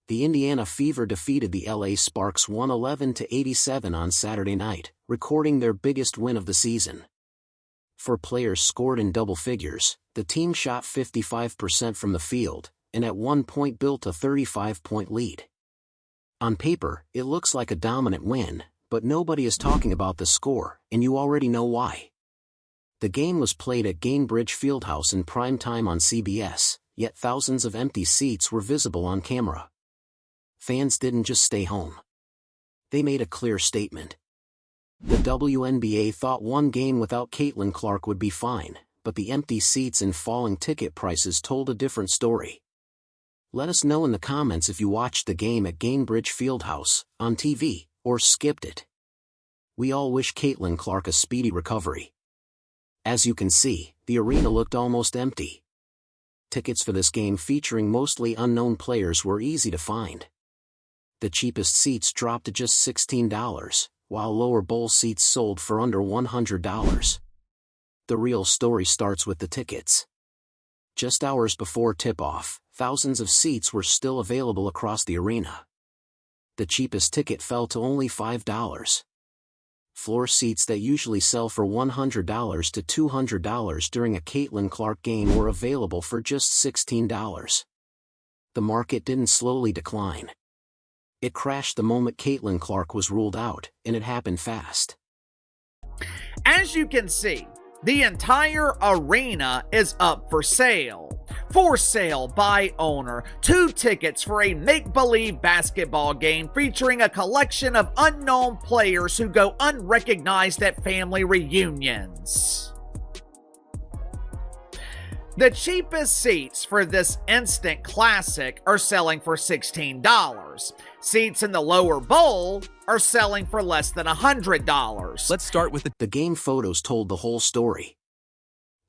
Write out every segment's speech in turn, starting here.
The Indiana Fever defeated the LA Sparks 111-87 on Saturday night, recording their biggest win of the season. 4 players scored in double figures, the team shot 55% from the field, and at one point built a 35-point lead. On paper, it looks like a dominant win, but nobody is talking about the score, and you already know why. The game was played at Gainbridge Fieldhouse in prime time on CBS, yet thousands of empty seats were visible on camera. Fans didn't just stay home. They made a clear statement. The WNBA thought one game without Caitlin Clark would be fine, but the empty seats and falling ticket prices told a different story. Let us know in the comments if you watched the game at Gainbridge Fieldhouse, on TV, or skipped it. We all wish Caitlin Clark a speedy recovery. As you can see, the arena looked almost empty. Tickets for this game featuring mostly unknown players were easy to find. The cheapest seats dropped to just $16, while lower bowl seats sold for under $100. The real story starts with the tickets. Just hours before tip-off, thousands of seats were still available across the arena. The cheapest ticket fell to only $5. Floor seats that usually sell for $100 to $200 during a Caitlin Clark game were available for just $16. The market didn't slowly decline. It crashed the moment Caitlin Clark was ruled out, and it happened fast. As you can see, the entire arena is up for sale. For sale by owner, 2 tickets for a make-believe basketball game featuring a collection of unknown players who go unrecognized at family reunions. The cheapest seats for this instant classic are selling for $16. Seats in the lower bowl are selling for less than $100. Let's start with the game photos told the whole story.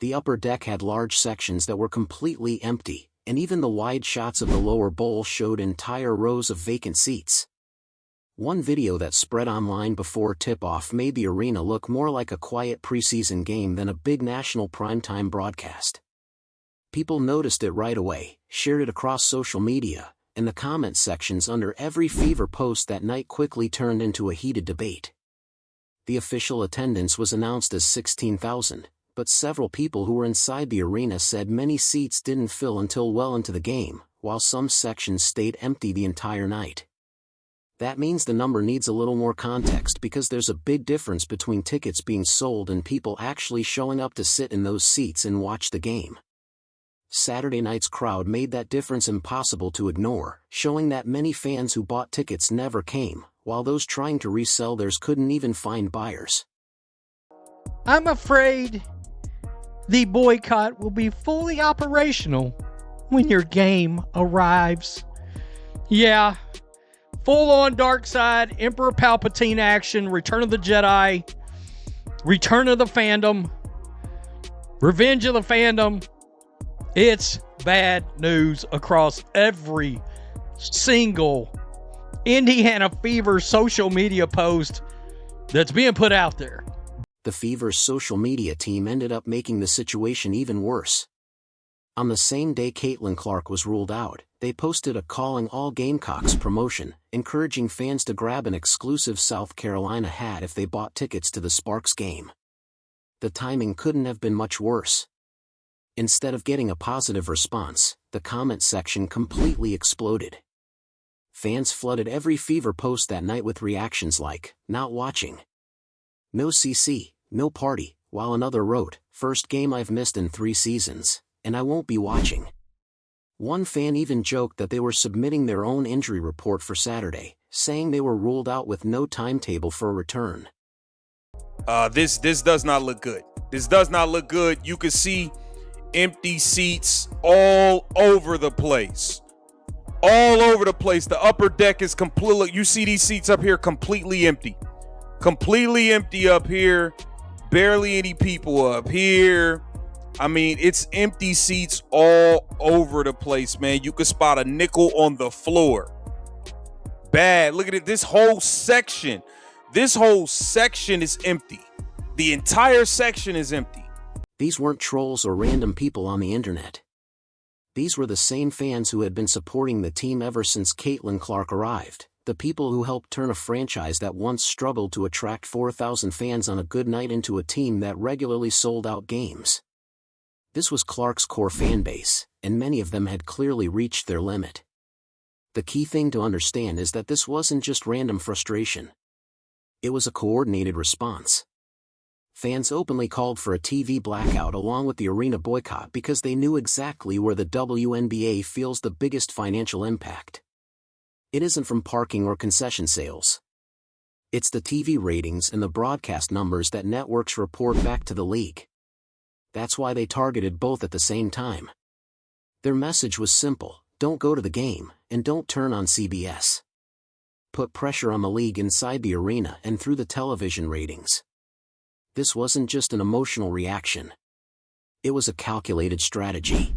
The upper deck had large sections that were completely empty, and even the wide shots of the lower bowl showed entire rows of vacant seats. One video that spread online before tip-off made the arena look more like a quiet preseason game than a big national primetime broadcast. People noticed it right away, shared it across social media, and the comment sections under every Fever post that night quickly turned into a heated debate. The official attendance was announced as 16,000, but several people who were inside the arena said many seats didn't fill until well into the game, while some sections stayed empty the entire night. That means the number needs a little more context because there's a big difference between tickets being sold and people actually showing up to sit in those seats and watch the game. Saturday night's crowd made that difference impossible to ignore, showing that many fans who bought tickets never came, while those trying to resell theirs couldn't even find buyers. I'm afraid the boycott will be fully operational when your game arrives. Yeah, full-on dark side, Emperor Palpatine action, Return of the Jedi, Return of the Fandom, Revenge of the Fandom. It's bad news across every single Indiana Fever social media post that's being put out there. The Fever's social media team ended up making the situation even worse. On the same day Caitlin Clark was ruled out, they posted a Calling All Gamecocks promotion, encouraging fans to grab an exclusive South Carolina hat if they bought tickets to the Sparks game. The timing couldn't have been much worse. Instead of getting a positive response, the comment section completely exploded. Fans flooded every Fever post that night with reactions like, "Not watching," "No CC, no party," while another wrote, "First game I've missed in 3 seasons, and I won't be watching." One fan even joked that they were submitting their own injury report for Saturday, saying they were ruled out with no timetable for a return. This does not look good. This does not look good. You can see empty seats all over the place. All over the place. The upper deck is completely, you see these seats up here completely empty. Completely empty up here. Barely any people up here. I mean, it's empty seats all over the place, man. You could spot a nickel on the floor. Bad. Look at it. This whole section is empty. The entire section is empty. These weren't trolls or random people on the internet. These were the same fans who had been supporting the team ever since Caitlin Clark arrived, the people who helped turn a franchise that once struggled to attract 4,000 fans on a good night into a team that regularly sold out games. This was Clark's core fan base, and many of them had clearly reached their limit. The key thing to understand is that this wasn't just random frustration. It was a coordinated response. Fans openly called for a TV blackout along with the arena boycott because they knew exactly where the WNBA feels the biggest financial impact. It isn't from parking or concession sales. It's the TV ratings and the broadcast numbers that networks report back to the league. That's why they targeted both at the same time. Their message was simple: don't go to the game, and don't turn on CBS. Put pressure on the league inside the arena and through the television ratings. This wasn't just an emotional reaction. It was a calculated strategy.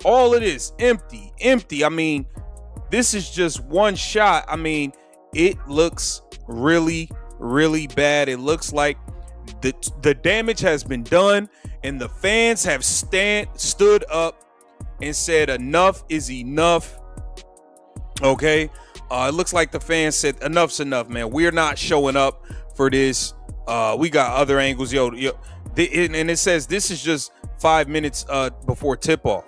All it is, empty. I mean, this is just one shot. I mean, it looks really, really bad. It looks like the damage has been done, and the fans have stood up and said enough is enough. Okay, it looks like the fans said enough's enough, man. We're not showing up for this. We got other angles, yo. And it says this is just 5 minutes before tip-off.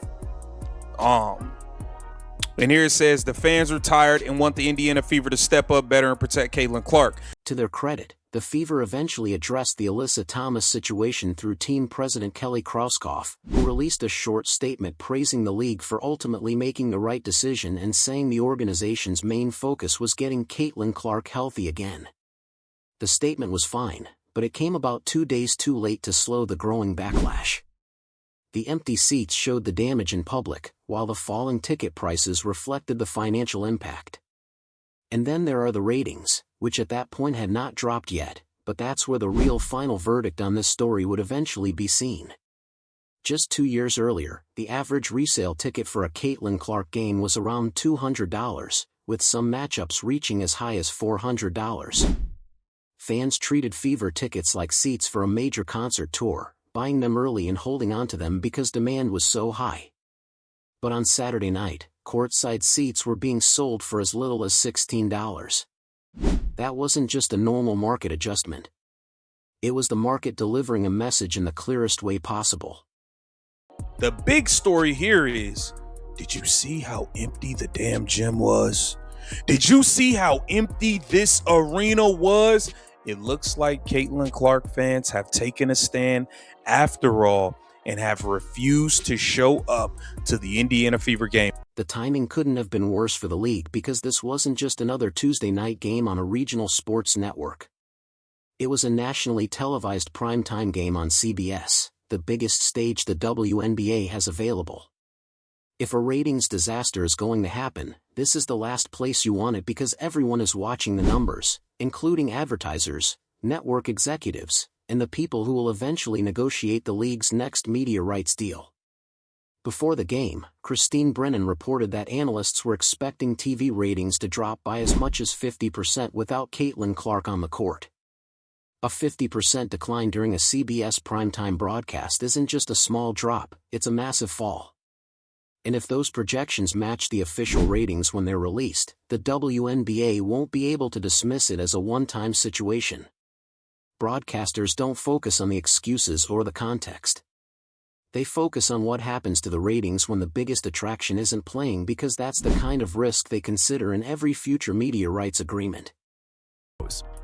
And here it says the fans are tired and want the Indiana Fever to step up better and protect Caitlin Clark. To their credit, the Fever eventually addressed the Alyssa Thomas situation through team president Kelly Krauskopf, who released a short statement praising the league for ultimately making the right decision and saying the organization's main focus was getting Caitlin Clark healthy again. The statement was fine, but it came about 2 days too late to slow the growing backlash. The empty seats showed the damage in public, while the falling ticket prices reflected the financial impact. And then there are the ratings, which at that point had not dropped yet, but that's where the real final verdict on this story would eventually be seen. Just 2 years earlier, the average resale ticket for a Caitlin Clark game was around $200, with some matchups reaching as high as $400. Fans treated Fever tickets like seats for a major concert tour, buying them early and holding onto them because demand was so high. But on Saturday night, courtside seats were being sold for as little as $16. That wasn't just a normal market adjustment. It was the market delivering a message in the clearest way possible. The big story here is, did you see how empty the damn gym was? Did you see how empty this arena was? It looks like Caitlin Clark fans have taken a stand after all and have refused to show up to the Indiana Fever game. The timing couldn't have been worse for the league because this wasn't just another Tuesday night game on a regional sports network. It was a nationally televised primetime game on CBS, the biggest stage the WNBA has available. If a ratings disaster is going to happen, this is the last place you want it because everyone is watching the numbers, including advertisers, network executives, and the people who will eventually negotiate the league's next media rights deal. Before the game, Christine Brennan reported that analysts were expecting TV ratings to drop by as much as 50% without Caitlin Clark on the court. A 50% decline during a CBS primetime broadcast isn't just a small drop, it's a massive fall. And if those projections match the official ratings when they're released, the WNBA won't be able to dismiss it as a one-time situation. Broadcasters don't focus on the excuses or the context. They focus on what happens to the ratings when the biggest attraction isn't playing because that's the kind of risk they consider in every future media rights agreement.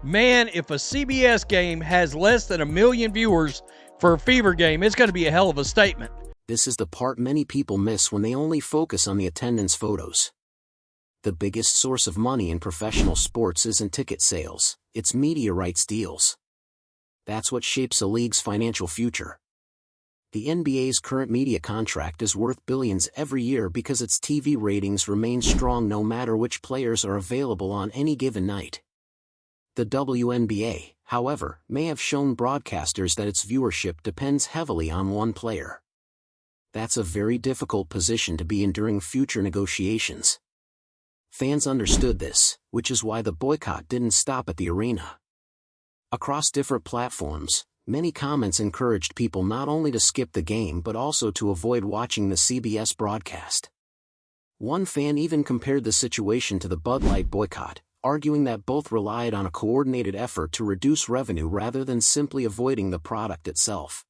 Man, if a CBS game has less than 1 million viewers for a Fever game, it's going to be a hell of a statement. This is the part many people miss when they only focus on the attendance photos. The biggest source of money in professional sports isn't ticket sales, it's media rights deals. That's what shapes a league's financial future. The NBA's current media contract is worth billions every year because its TV ratings remain strong no matter which players are available on any given night. The WNBA, however, may have shown broadcasters that its viewership depends heavily on one player. That's a very difficult position to be in during future negotiations. Fans understood this, which is why the boycott didn't stop at the arena. Across different platforms, Many comments encouraged people not only to skip the game but also to avoid watching the CBS broadcast. One fan even compared the situation to the Bud Light boycott, arguing that both relied on a coordinated effort to reduce revenue rather than simply avoiding the product itself.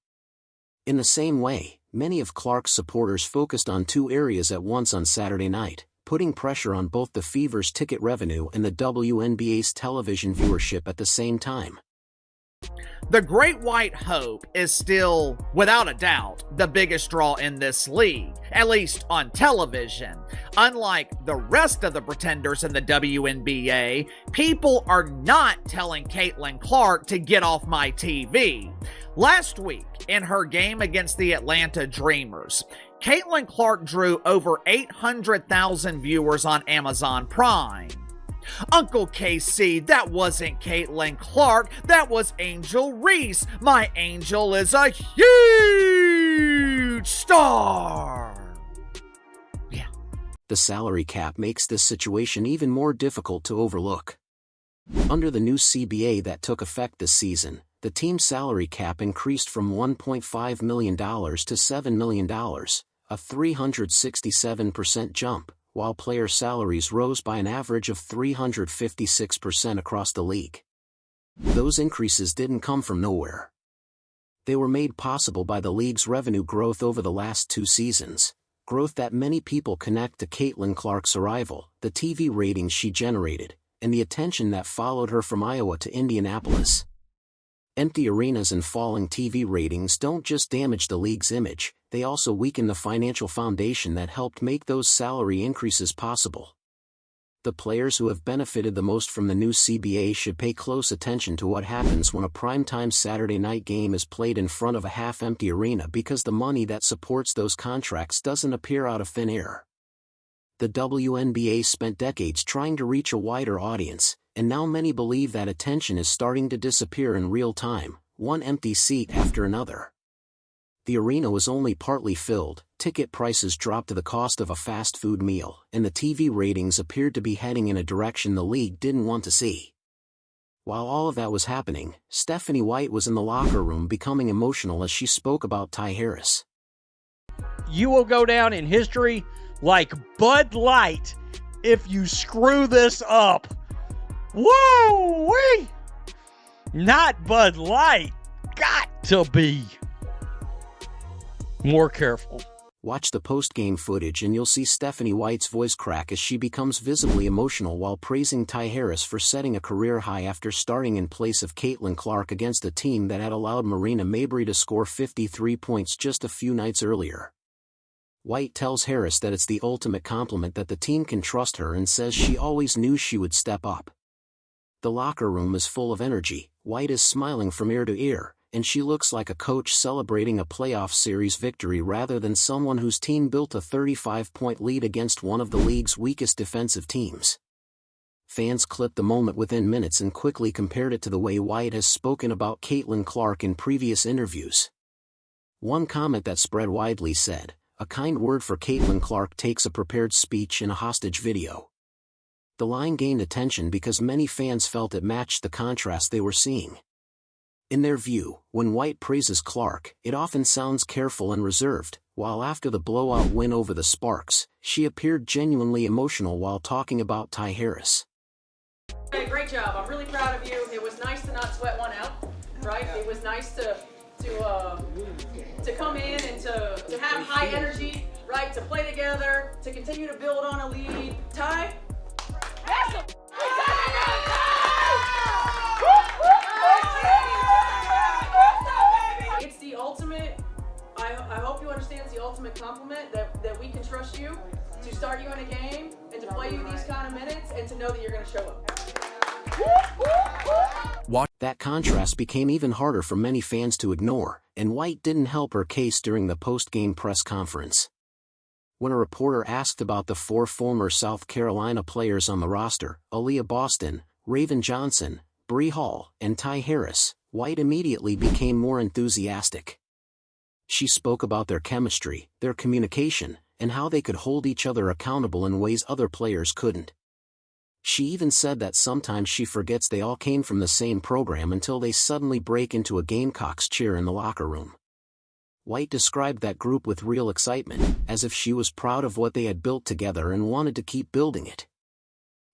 In the same way, many of Clark's supporters focused on two areas at once on Saturday night, putting pressure on both the Fever's ticket revenue and the WNBA's television viewership at the same time. The Great White Hope is still, without a doubt, the biggest draw in this league, at least on television. Unlike the rest of the pretenders in the WNBA, people are not telling Caitlin Clark to get off my TV. Last week, in her game against the Atlanta Dreamers, Caitlin Clark drew over 800,000 viewers on Amazon Prime. Uncle KC, that wasn't Caitlin Clark, that was Angel Reese. My Angel is a huge star. Yeah. The salary cap makes this situation even more difficult to overlook. Under the new CBA that took effect this season, the team's salary cap increased from $1.5 million to $7 million, a 367% jump, while player salaries rose by an average of 356% across the league. Those increases didn't come from nowhere. They were made possible by the league's revenue growth over the last two seasons, growth that many people connect to Caitlin Clark's arrival, the TV ratings she generated, and the attention that followed her from Iowa to Indianapolis. Empty arenas and falling TV ratings don't just damage the league's image, they also weaken the financial foundation that helped make those salary increases possible. The players who have benefited the most from the new CBA should pay close attention to what happens when a primetime Saturday night game is played in front of a half-empty arena, because the money that supports those contracts doesn't appear out of thin air. The WNBA spent decades trying to reach a wider audience, and now many believe that attention is starting to disappear in real time, one empty seat after another. The arena was only partly filled, ticket prices dropped to the cost of a fast food meal, and the TV ratings appeared to be heading in a direction the league didn't want to see. While all of that was happening, Stephanie White was in the locker room becoming emotional as she spoke about Ty Harris. You will go down in history like Bud Light if you screw this up. Woo-wee! Not Bud Light. Got to be more careful. Watch the post-game footage and you'll see Stephanie White's voice crack as she becomes visibly emotional while praising Ty Harris for setting a career high after starting in place of Caitlin Clark against a team that had allowed Marina Mabrey to score 53 points just a few nights earlier. White tells Harris that it's the ultimate compliment that the team can trust her and says she always knew she would step up. The locker room is full of energy, White is smiling from ear to ear, and she looks like a coach celebrating a playoff series victory rather than someone whose team built a 35-point lead against one of the league's weakest defensive teams. Fans clipped the moment within minutes and quickly compared it to the way White has spoken about Caitlin Clark in previous interviews. One comment that spread widely said, "A kind word for Caitlin Clark takes a prepared speech in a hostage video." The line gained attention because many fans felt it matched the contrast they were seeing. In their view, when White praises Clark, it often sounds careful and reserved, while after the blowout win over the Sparks, she appeared genuinely emotional while talking about Ty Harris. Hey, great job. I'm really proud of you. It was nice to not sweat one out, right? It was nice to come in and to have high energy, right? To play together, to continue to build on a lead. Ty? It's the ultimate, I hope you understand, it's the ultimate compliment that we can trust you to start you in a game and to play you these kind of minutes and to know that you're going to show up. That contrast became even harder for many fans to ignore, and White didn't help her case during the post-game press conference. When a reporter asked about the four former South Carolina players on the roster, Aaliyah Boston, Raven Johnson, Bree Hall, and Ty Harris, White immediately became more enthusiastic. She spoke about their chemistry, their communication, and how they could hold each other accountable in ways other players couldn't. She even said that sometimes she forgets they all came from the same program until they suddenly break into a Gamecocks cheer in the locker room. White described that group with real excitement, as if she was proud of what they had built together and wanted to keep building it.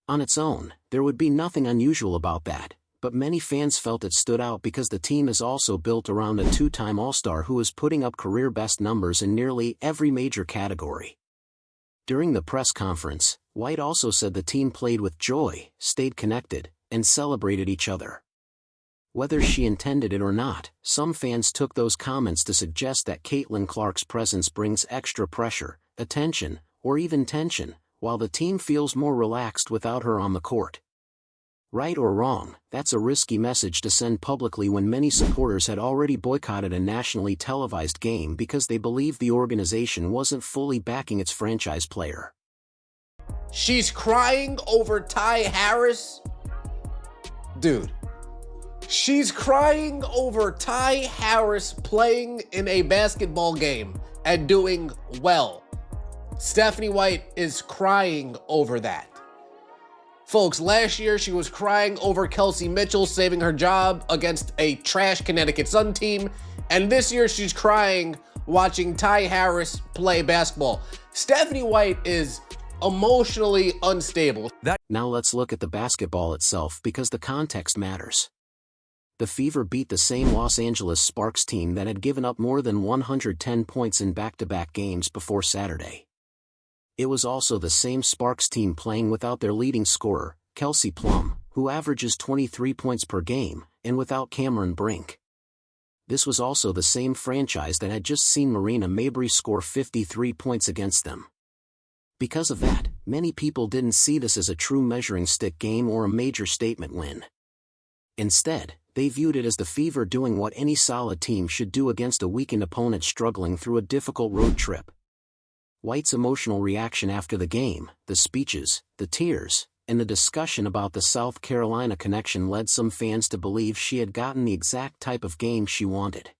On its own, there would be nothing unusual about that, but many fans felt it stood out because the team is also built around a two-time All-Star who is putting up career-best numbers in nearly every major category. During the press conference, White also said the team played with joy, stayed connected, and celebrated each other. Whether she intended it or not, some fans took those comments to suggest that Caitlin Clark's presence brings extra pressure, attention, or even tension, while the team feels more relaxed without her on the court. Right or wrong, that's a risky message to send publicly when many supporters had already boycotted a nationally televised game because they believed the organization wasn't fully backing its franchise player. She's crying over Ty Harris? Dude. She's crying over Ty Harris playing in a basketball game and doing well. Stephanie White is crying over that. Folks, last year she was crying over Kelsey Mitchell saving her job against a trash Connecticut Sun team, and this year she's crying watching Ty Harris play basketball. Stephanie White is emotionally unstable. Now let's look at the basketball itself because the context matters. The Fever beat the same Los Angeles Sparks team that had given up more than 110 points in back-to-back games before Saturday. It was also the same Sparks team playing without their leading scorer, Kelsey Plum, who averages 23 points per game, and without Cameron Brink. This was also the same franchise that had just seen Marina Mabrey score 53 points against them. Because of that, many people didn't see this as a true measuring stick game or a major statement win. Instead, they viewed it as the Fever doing what any solid team should do against a weakened opponent struggling through a difficult road trip. White's emotional reaction after the game, the speeches, the tears, and the discussion about the South Carolina connection led some fans to believe she had gotten the exact type of game she wanted.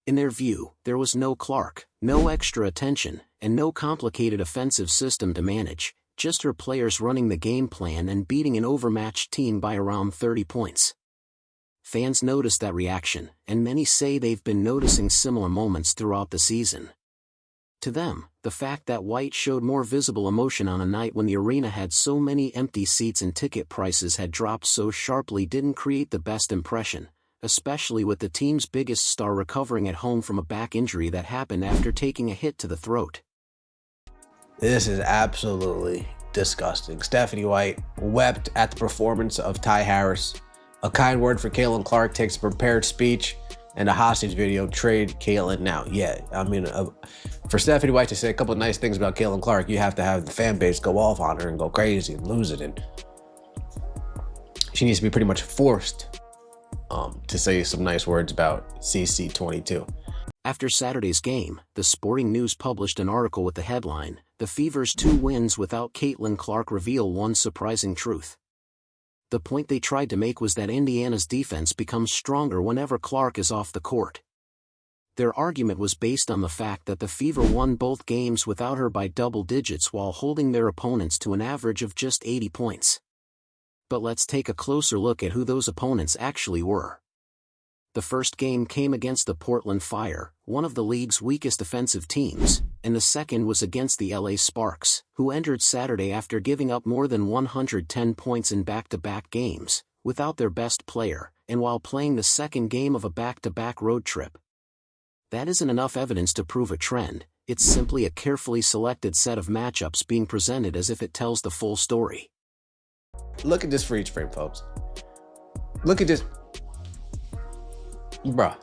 In their view, there was no Clark, no extra attention, and no complicated offensive system to manage, just her players running the game plan and beating an overmatched team by around 30 points. Fans noticed that reaction, and many say they've been noticing similar moments throughout the season. To them, the fact that White showed more visible emotion on a night when the arena had so many empty seats and ticket prices had dropped so sharply didn't create the best impression, especially with the team's biggest star recovering at home from a back injury that happened after taking a hit to the throat. This is absolutely disgusting. Stephanie White wept at the performance of Ty Harris. A kind word for Caitlin Clark takes a prepared speech and a hostage video. Trade Caitlin now. Yeah, I mean, for Stephanie White to say a couple of nice things about Caitlin Clark, you have to have the fan base go off on her and go crazy and lose it. And she needs to be pretty much forced to say some nice words about CC22. After Saturday's game, the Sporting News published an article with the headline, "The Fever's 2 wins without Caitlin Clark reveal one surprising truth." The point they tried to make was that Indiana's defense becomes stronger whenever Clark is off the court. Their argument was based on the fact that the Fever won both games without her by double digits while holding their opponents to an average of just 80 points. But let's take a closer look at who those opponents actually were. The first game came against the Portland Fire, one of the league's weakest offensive teams, and the second was against the LA Sparks, who entered Saturday after giving up more than 110 points in back-to-back games, without their best player, and while playing the second game of a back-to-back road trip. That isn't enough evidence to prove a trend, it's simply a carefully selected set of matchups being presented as if it tells the full story. Look at this freeze frame, folks. Look at this. Bruh.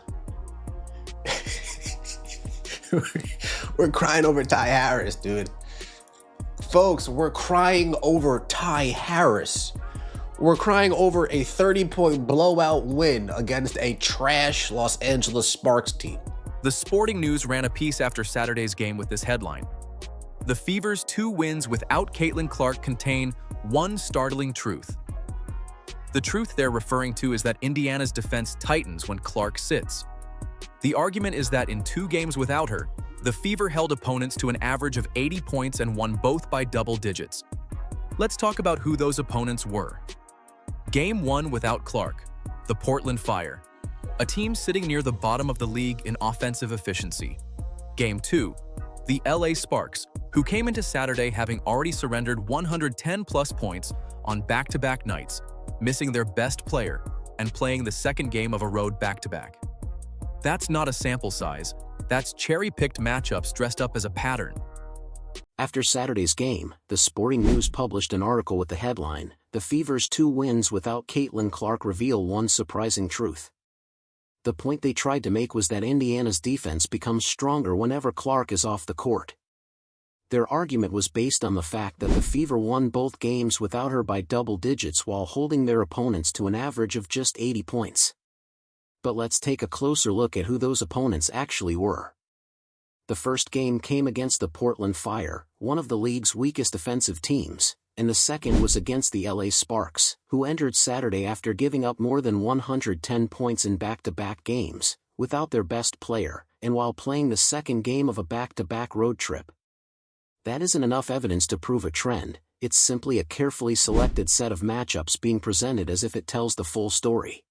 We're crying over Ty Harris, dude. Folks, we're crying over Ty Harris. We're crying over a 30-point blowout win against a trash Los Angeles Sparks team. The Sporting News ran a piece after Saturday's game with this headline. The Fever's 2 wins without Caitlin Clark contain one startling truth. The truth they're referring to is that Indiana's defense tightens when Clark sits. The argument is that in 2 games without her, the Fever held opponents to an average of 80 points and won both by double digits. Let's talk about who those opponents were. Game 1 without Clark, the Portland Fire, a team sitting near the bottom of the league in offensive efficiency. Game 2, the LA Sparks, who came into Saturday having already surrendered 110-plus points on back-to-back nights, missing their best player and playing the second game of a road back-to-back. That's not a sample size, that's cherry-picked matchups dressed up as a pattern. After Saturday's game, the Sporting News published an article with the headline, "The Fever's 2 wins without Caitlin Clark reveal one surprising truth." The point they tried to make was that Indiana's defense becomes stronger whenever Clark is off the court. Their argument was based on the fact that the Fever won both games without her by double digits while holding their opponents to an average of just 80 points. But let's take a closer look at who those opponents actually were. The first game came against the Portland Fire, one of the league's weakest offensive teams, and the second was against the LA Sparks, who entered Saturday after giving up more than 110 points in back-to-back games, without their best player, and while playing the second game of a back-to-back road trip. That isn't enough evidence to prove a trend, it's simply a carefully selected set of matchups being presented as if it tells the full story.